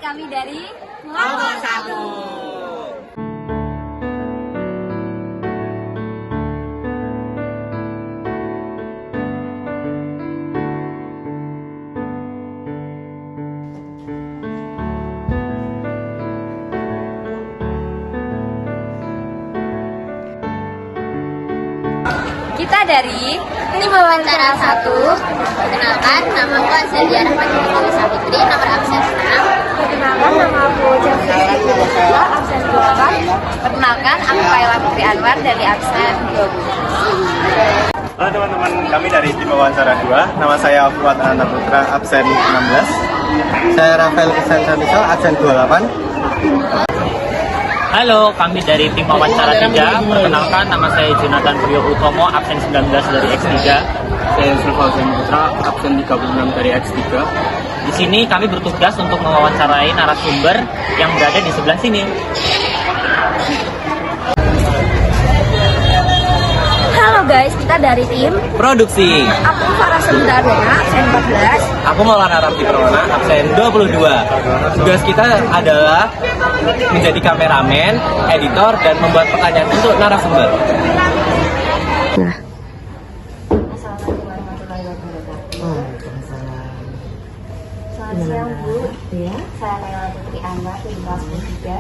kami dari Nomor 1. Kita dari tim wawancara 1. Perkenalkan, nama aku Azalia Rahmatullahi Sabitri, nomor absen 6. Perkenalkan, nama aku Jafri Ibnu absen 28. Perkenalkan, aku Kayla Putri Anwar dari absen 20. Halo teman-teman, kami dari tim wawancara 2. Nama saya Fuad Ananta Putra, absen 16. Saya Rafael Isan Santiso, absen 28. Halo, kami dari tim wawancara 3. Perkenalkan, nama saya Jonathan Priyo Utomo, absen 19 dari X3. Saya Yusuf Alzen Putra, absen 36 dari X3. Di sini kami bertugas untuk mewawancarai narasumber yang berada di sebelah sini. Halo guys, kita dari tim. Produksi. Aku Farah Sundarwana, absen 14. Aku Maulana Raffi Perona, absen 22. Tugas kita adalah menjadi kameramen, editor, dan membuat pertanyaan untuk narasumber. Assalamualaikum warahmatullahi wabarakatuh. Selamat siang Bu. Ya, Saya Kayla Putri Anwar dari kelas 3.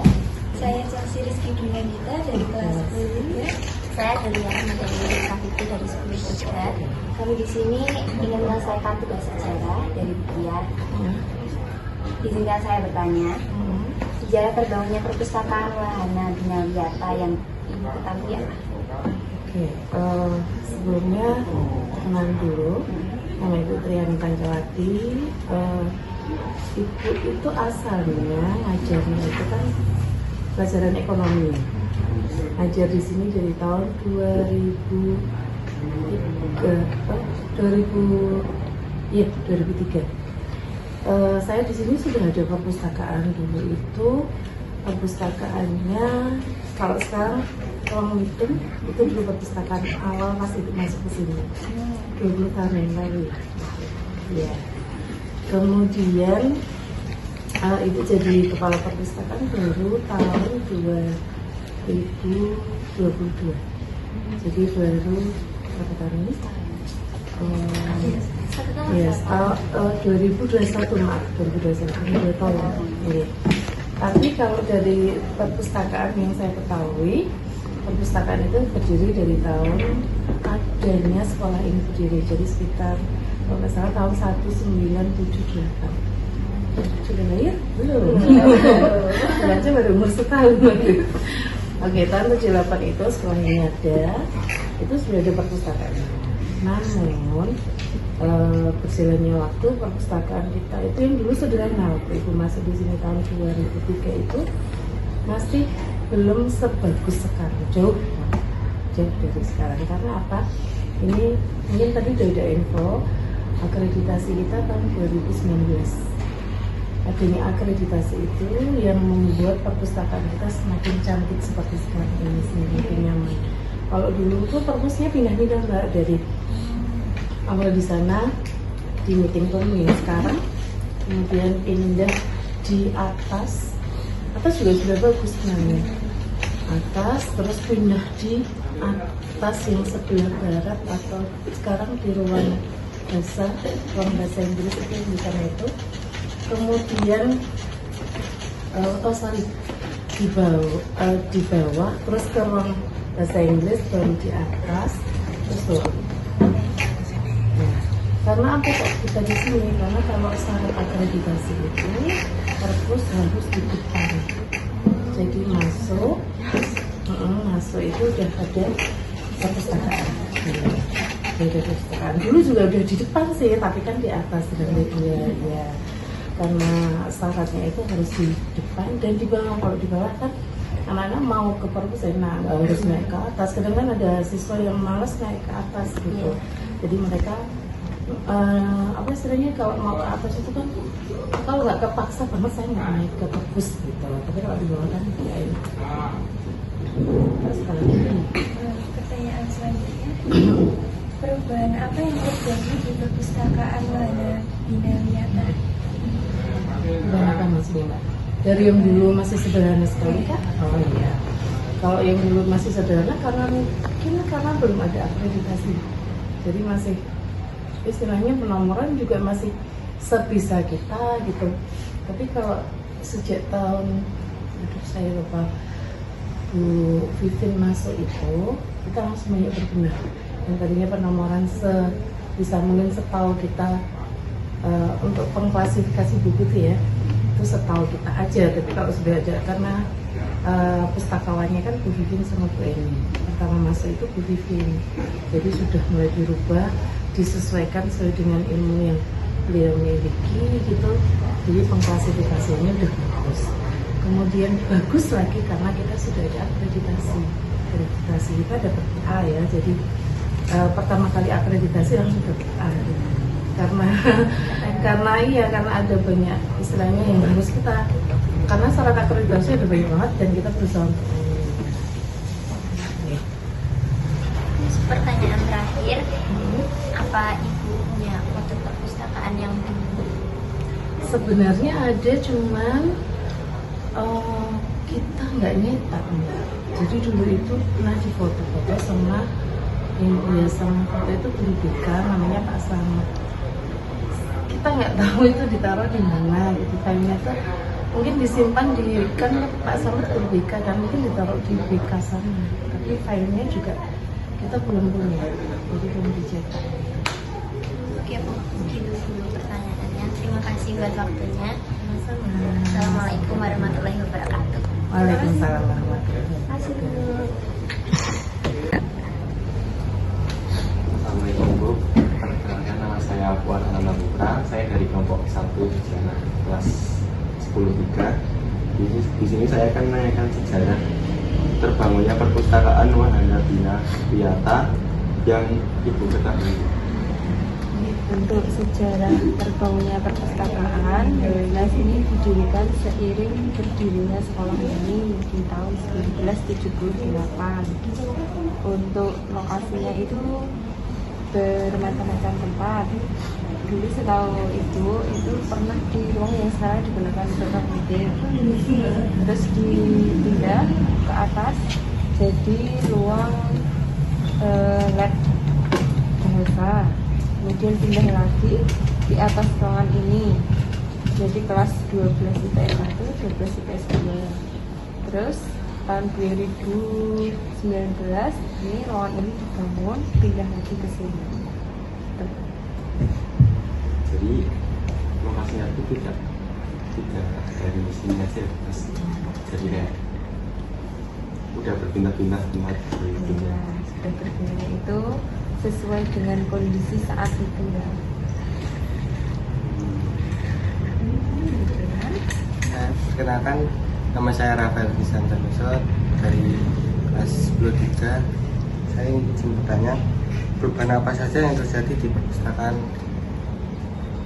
Saya Chelsea Rizky Dunyanita dari kelas 10. Saya Juliana menjadi Kafiti dari 10 juga. Kami di sini ingin menyelesaikan tugas sejarah dari Bukian. Izinkan saya bertanya, sejarah terbangunnya perpustakaan Wahana Bina Wiyata yang Ibu ketahui apa? oke. Sebelumnya kenalin dulu, nama Ibu Triani Pancawati. Ibu itu asalnya ngajarnya itu kan pelajaran ekonomi. Ngajar di sini dari tahun 2003. Saya di sini sudah ada perpustakaan. Dulu itu perpustakaannya, kalau sekarang kalau hitung itu dulu perpustakaan awal pas itu masuk ke sini 20 tahun yang lalu ya. Kemudian ibu jadi kepala perpustakaan baru tahun 2022. Jadi baru berapa tahun ini? Yes, 2021 maaf, 2021 2 tahun. Iya. Tapi kalau dari perpustakaan yang saya ketahui, perpustakaan itu berdiri dari tahun adanya sekolah ini berdiri. Jadi sekitar kalau nggak salah tahun 1978. Sudah lahir? Belum. Belajar baru umur setahun. Oke, tahun 78 itu sekolah ini ada, itu sudah ada perpustakaan. Namun berjalannya waktu perpustakaan kita itu yang dulu sederhana, waktu ibu masuk di sini tahun 2003 itu masih belum sebagus sekarang, jauh dari sekarang. Karena apa? Ini mungkin tadi udah ada info akreditasi kita tahun 2019. Adanya akreditasi itu yang membuat perpustakaan kita semakin cantik seperti sekarang ini, semakin nyaman. Kalau dulu tuh perpusnya pindah-pindah Mbak, dari awal di sana di meeting room yang sekarang, kemudian pindah di atas juga sudah bagus namanya atas, terus pindah di atas yang sebelah barat atau sekarang di ruang bahasa Inggris itu yang di sana itu. Kemudian di bawah terus ke ruang bahasa Inggris, baru di atas terus turun. Nah, karena apa kok kita di sini? Karena kalau syarat akreditasi itu perpus harus di depan. Jadi masuk itu udah ada perpustakaan. Ada perpustakaan. Dulu juga udah di depan sih, tapi kan di atas dan ya. Karena syaratnya itu harus di depan dan di bawah. Kalau di bawah kan anak-anak mau ke perpus harus naik ke atas. Kadang kan ada siswa yang malas naik ke atas gitu. Jadi mereka apa istilahnya, kalau mau ke atas itu kan kalau nggak kepaksa banget saya nggak naik ke perpus gitu. Tapi kalau di bawah kan ya ini. Terus kalau Pertanyaan selanjutnya, perubahan apa yang terjadi di perpustakaan Wahana Bina Wiyata? Perubahan apa maksudnya Mbak? Dari yang dulu masih sederhana sekali kan? Oh iya. Kalau yang dulu masih sederhana karena mungkin karena belum ada akreditasi. Jadi masih istilahnya penomoran juga masih sebisa kita gitu. Tapi kalau sejak tahun, saya lupa, Bu Vivin masuk itu, kita langsung banyak berbenah. Yang tadinya penomoran bisa mungkin setahu kita untuk pengklasifikasi buku itu ya, itu setahu kita aja. Tapi kalau sudah ada, karena pustakawannya kan Bu Vivin sama Bu Eni. Pertama masuk itu Bu Vivin, jadi sudah mulai dirubah, disesuaikan sesuai dengan ilmu yang beliau miliki gitu. Jadi pengklasifikasinya udah bagus. Kemudian bagus lagi karena kita sudah ada akreditasi. Akreditasi kita dapat A ya. Jadi pertama kali akreditasi langsung dapat A. Gitu. Karena ada banyak istilahnya yang harus kita, karena syarat akreditasi ada banyak banget dan kita berusaha untuk Pertanyaan terakhir, apa Ibu punya foto perpustakaan yang sebenarnya ada, cuman kita nggak nyetak Mbak. Jadi dulu itu pernah difoto-foto sama yang biasa foto itu BK, namanya Pak Slamet. Kita nggak tahu itu ditaruh di mana gitu. Filenya tuh mungkin disimpan di, kan Pak Slamet BK kan, mungkin ditaruh di BK sana. Tapi filenya juga kita belum punya, jadi belum dicetak. Oke Bu, begitu dulu pertanyaannya. Terima kasih buat waktunya. Sama-sama. Assalamualaikum warahmatullahi wabarakatuh. Waalaikumsalam warahmatullahi wabarakatuh. Assalamualaikum Bu, perkenalkan nama saya Fuad Ananda Putra. Saya dari kelompok 1 sejarah kelas 10-3. Di sini saya akan menanyakan sejarah terbangunnya perpustakaan Wahana Bina Wiyata yang Ibu ketahui. Untuk sejarah terbangunnya perpustakaan, Dewas ini didirikan seiring berdirinya sekolah ini di tahun 1978. Untuk lokasinya itu bermacam-macam tempat. Dulu setahu Ibu itu pernah di ruang yang sekarang digunakan untuk meeting, terus dipindah ke atas jadi ruang lab bahasa. Kemudian pindah lagi di atas ruangan ini jadi kelas 12 IPS 1, 12 IPS 2. Terus tahun 2019 ini ruangan ini dibangun, pindah lagi ke sini. Jadi lokasinya itu tidak dari sini aja, terus jadi kayak udah berpindah-pindah tempat gitu. Sudah berpindah itu sesuai dengan kondisi saat itu ya. Perkenalkan, nama saya Rafael Visantanoso dari kelas 10-3. Saya ingin bertanya, perubahan apa saja yang terjadi di perpustakaan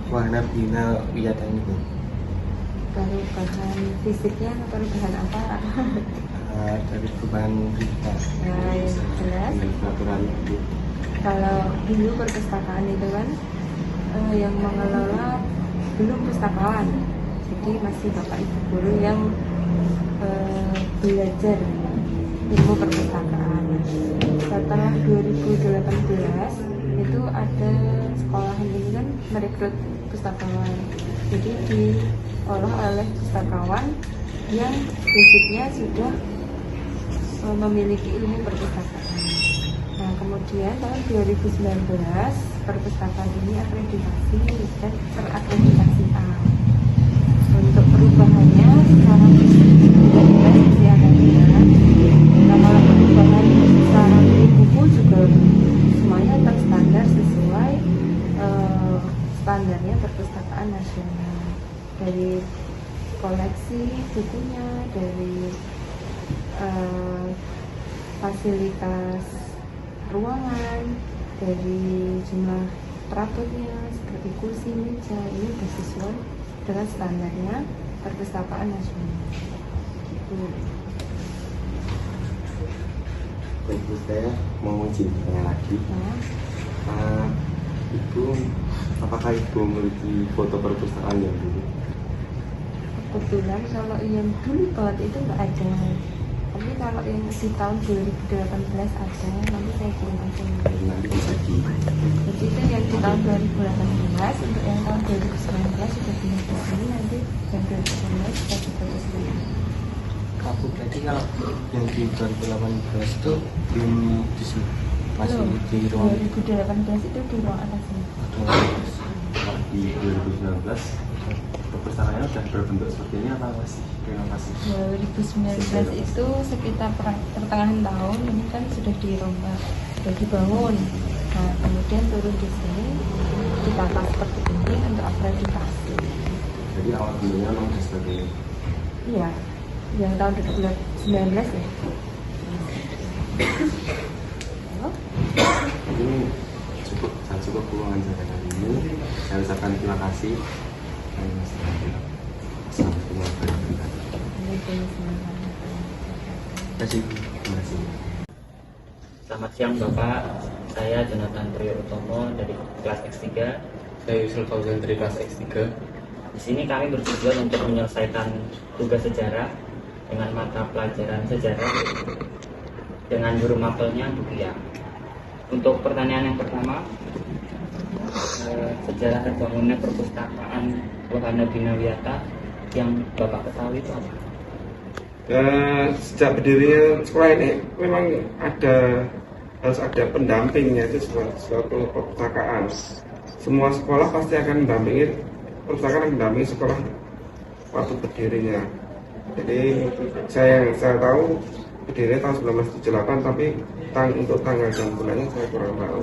Wahana Bina Wiyata ini, Bu? Perubahan fisiknya atau perubahan apa? Dari perubahan kita. Nah, yang jelas Peraturan itu. kalau dulu perpustakaan itu kan yang mengelola belum pustakawan, jadi masih bapak ibu guru yang belajar ilmu perpustakaan. Setelah 2018 itu ada sekolahan ini kan merekrut pustakawan, jadi diolah oleh pustakawan yang basicnya sudah memiliki ilmu perpustakaan. Nah, kemudian tahun 2019 perpustakaan ini akreditasi dan terakreditasi A. Untuk perubahannya secara fisik tidak seperti yang ada. Nah, kalau perubahan secara buku juga semuanya terstandar sesuai standarnya perpustakaan nasional, dari koleksi bukunya, dari fasilitas ruangan, dari jumlah perabotnya seperti kursi, meja, ini sudah sesuai dengan standarnya perpustakaan nasional. Ibu, saya mau uji lagi. Ibu, apakah Ibu memiliki foto perpustakaan yang dulu? kebetulan kalau yang dulu banget itu nggak ada, tapi kalau yang di tahun 2018 ada, nanti saya kirimkan semuanya. Nanti bisa di Jadi itu yang di tahun 2018, untuk yang tahun 2019 sudah pindah ke sini, nanti yang 2019 kita juga ke sini. Aku berarti kalau yang di 2018 itu belum di sini, masih Belum. di ruang 2018 itu di ruang atas ini. di 2019 perpustakaannya udah berbentuk seperti ini apa masih renovasi? 2019 itu sekitar pertengahan tahun ini kan sudah dirombak, sudah dibangun. Nah, kemudian turun di sini ditata seperti ini untuk akreditasi. Jadi awal dulunya memang sudah seperti ini. Iya, yang tahun 2019 ya. Ini cukup wawancara kali ini. Saya ucapkan terima kasih. Assalamualaikum warahmatullahi wabarakatuh. Terima kasih. Selamat siang Bapak, saya Jonathan Trio Utomo dari kelas X3. Saya Yusuf Fauzan dari kelas X3. Di sini kami bertujuan untuk menyelesaikan tugas sejarah dengan mata pelajaran sejarah dengan guru mapelnya Bu Pia. Untuk pertanyaan yang pertama, sejarah terbangunnya perpustakaan Wahana Binawiyata yang Bapak ketahui itu apa? Sejak berdirinya sekolah ini memang harus ada pendampingnya, itu suatu perpustakaan. Semua sekolah pasti akan mendampingi, perpustakaan akan mendampingi sekolah waktu berdirinya. Jadi saya tahu berdirinya tahun 1978, tapi untuk tanggal dan bulannya saya kurang tahu.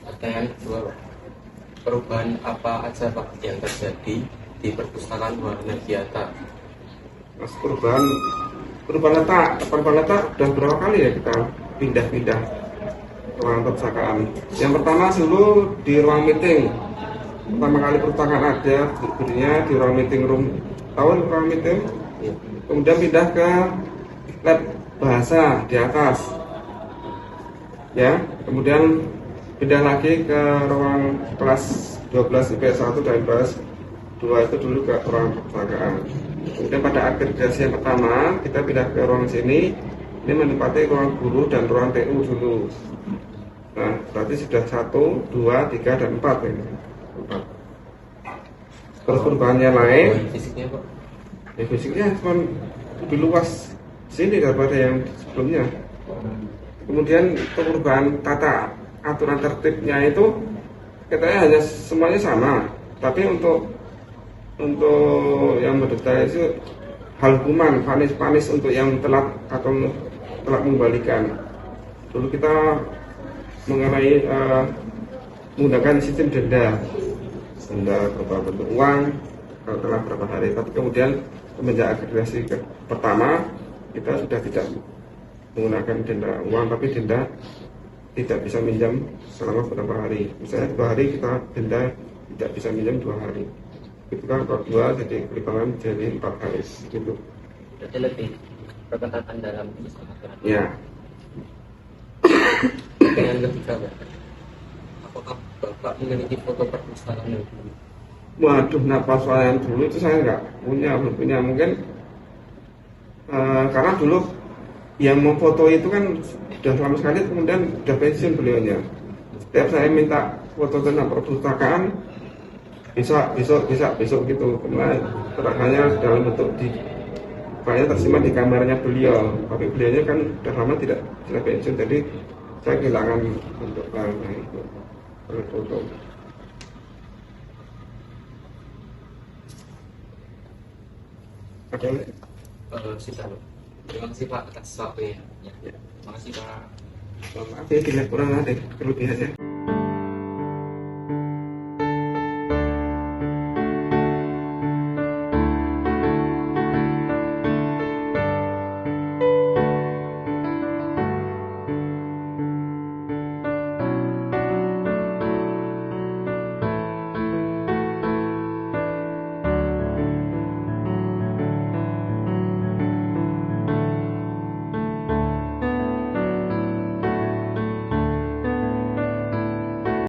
Pertanyaan kedua, perubahan apa aja Pak yang terjadi di perpustakaan Wahana Binawiyata? Mas, perubahan letak sudah berapa kali ya kita pindah-pindah ruang perpustakaan. Yang pertama dulu di ruang meeting, pertama kali perpustakaan ada berdirinya di ruang meeting room, tahun ruang meeting. Kemudian pindah ke lab bahasa di atas, ya. Kemudian pindah lagi ke ruang kelas 12 IPS 1 dan IPS 2 itu dulu ke ruang perpustakaan. Kemudian pada akreditasi yang pertama kita pindah ke ruang sini, ini menempati ruang guru dan ruang TU dulu. Nah, berarti sudah 1, 2, 3, dan 4 ini. 4. Terus perubahan yang lain, Fisiknya Pak? ya fisiknya cuma lebih luas sini daripada yang sebelumnya. Kemudian perubahan tata aturan tertibnya itu katanya hanya semuanya sama, tapi untuk yang mendetail itu hal hukuman, panis untuk yang telat atau telat mengembalikan. Dulu kita mengenai menggunakan sistem denda berupa bentuk uang kalau telah berapa hari. Tapi kemudian semenjak akreditasi pertama kita sudah tidak menggunakan denda uang, tapi denda tidak bisa minjam selama beberapa hari. Misalnya 2 hari kita denda tidak bisa minjam 2 hari. Itu kan kalau 2 jadi perhitungan jadi 4 hari gitu. Berarti lebih berketatan dalam aturan. Ya. Pertanyaan ketiga Pak, apakah Bapak memiliki foto perpustakaan yang dulu? Waduh, nah pas yang dulu itu saya belum punya. Mungkin karena dulu yang memfoto itu kan sudah lama sekali, kemudian sudah pensiun beliaunya. Setiap saya minta foto tentang perpustakaan, besok gitu. Kemudian terakhirnya dalam bentuk banyak tersimpan di kamarnya beliau. Tapi beliaunya kan sudah lama tidak pensiun, jadi saya kehilangan untuk itu foto. Sisa Pak. Terima kasih Pak atas waktunya. Terima kasih Pak. Maaf ya, tidak kurang ada kelebihannya.